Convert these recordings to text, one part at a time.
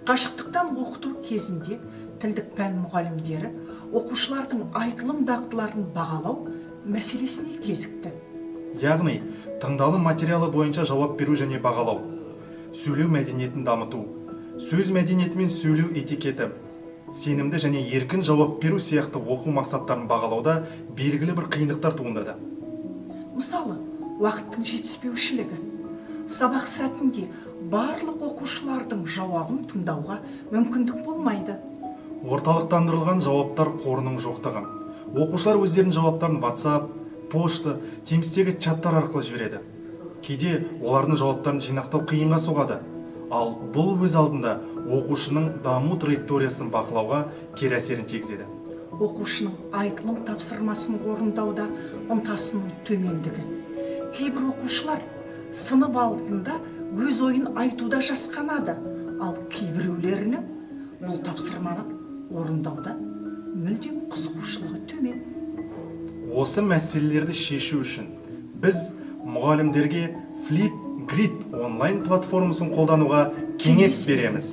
Қашықтықтан оқыту кезінде тілдік пән мұғалімдері оқушылардың айтылым дағдыларын бағалау мәселесіне кезікті. Яғни, тыңдалым материалы бойынша жауап беру және бағалау, сөйлеу мәдениетін дамыту, сөз мәдениеті мен сөйлеу этикеті, сенімді және еркін жауап беру сияқты оқу мақсаттарын бағалауда белгілі бір қиындықтар туындады. Мысалы, уақыттың жетіспеушілігі. Сабақ сәтінде барлық оқушылардың жауабын тыңдауға мүмкіндік болмайды. Орталықтандырылған жауаптар қорының жоқтығы. Оқушылар өздерінің жауаптарын WhatsApp, пошта, Teams'тегі чаттар арқылы жібереді. Кейде олардың жауаптарын жинақтау қиынға соғады. Ал бұл өз алдында оқушының даму траекториясын бақылауға кері әсерін тигізеді. Оқушының айтылым тапсырмасын орындауда ынтасының төмендігі. Кейбір оқушылар сынып алдында өз ойын айтуда жасқанады, ал кейбіреулерінің бұл тапсырманы орындауда мүлдем қызығушылығы төмен. Осы мәселелерді шешу үшін біз мұғалімдерге Flipgrid онлайн платформасын қолдануға кеңес береміз.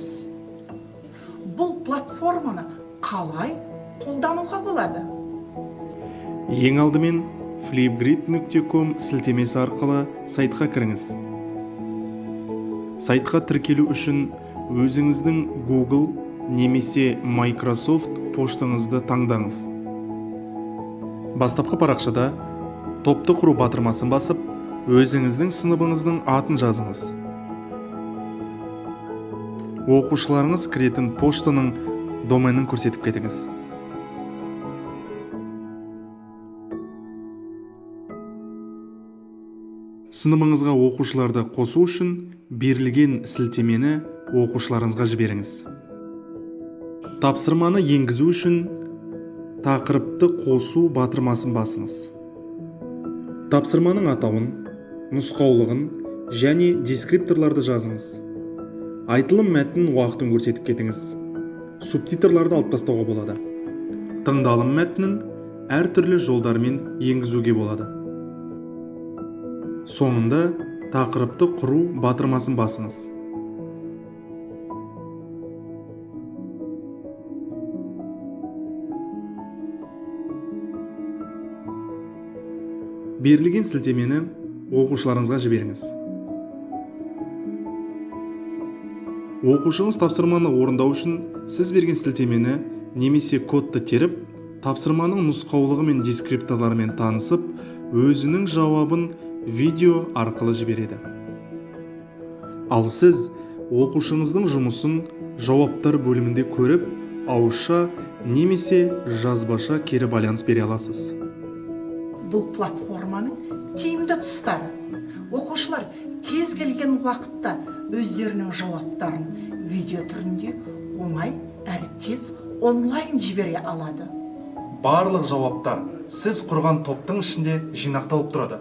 Бұл платформаны қалай қолдануға болады? Ең алдымен flipgrid.com сілтемесі арқылы сайтқа кіріңіз. Сайтқа тіркелу үшін өзіңіздің Google немесе Microsoft поштаңызды таңдаңыз. Бастапқы парақшада топты құру батырмасын басып, өзіңіздің сыныбыңыздың атын жазыңыз. Оқушыларыңыз кіретін поштаның доменін көрсетіп кетіңіз. Сыныбыңызға оқушыларды қосу үшін берілген сілтемені оқушыларыңызға жіберіңіз. Тапсырманы енгізу үшін тақырыпты қосу батырмасын басыңыз. Тапсырманың атауын, нұсқаулығын және дескрипторларды жазыңыз. Айтылым мәтіннің уақытын көрсетіп кетіңіз. Субтитрларды алып тастауға болады. Тыңдалым мәтінін әртүрлі жолдармен енгізуге болады. Соңында тақырыпты құру батырмасын басыңыз. Берілген сілтемені оқушыларыңызға жіберіңіз. Оқушыңыз тапсырманы орындау үшін сіз берген сілтемені немесе кодты теріп, тапсырманың нұсқаулығы мен дескрипторларымен танысып, өзінің жауабын видео арқылы жібереді. Ал сіз оқушыңыздың жұмысын жауаптар бөлімінде көріп, ауызша немесе жазбаша кері байланыс бере аласыз. Бұл платформаның тиімді тұстары. Оқушылар кез келген уақытта өздерінің жауаптарын видео түрінде оңай әрі тез онлайн жібере алады. Барлық жауаптар сіз құрған топтың ішінде жинақталып тұрады.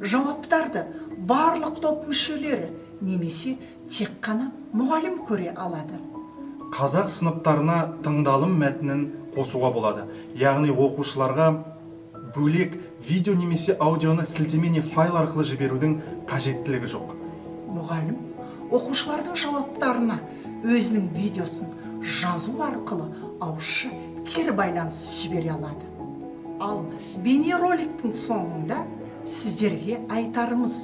Жауаптарды барлық топ мүшелері немесе тек қана мұғалім көре алады. Қазақ сыныптарына тыңдалым мәтінін қосуға болады. Яғни оқушыларға бөлек видео немесе аудионы сілтеме не файл арқылы жіберудің қажеттілігі жоқ. Мұғалім оқушылардың жауаптарына өзінің видеосын жазу арқылы ауызша кері байланыс жібере алады. Ал бейнероликтің соңында сіздерге айтарымыз,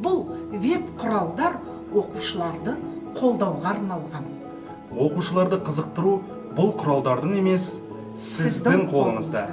бұл веб құралдар оқушыларды қолдауға арналған. Оқушыларды қызықтыру бұл құралдардың емес, сіздің қолыңызда.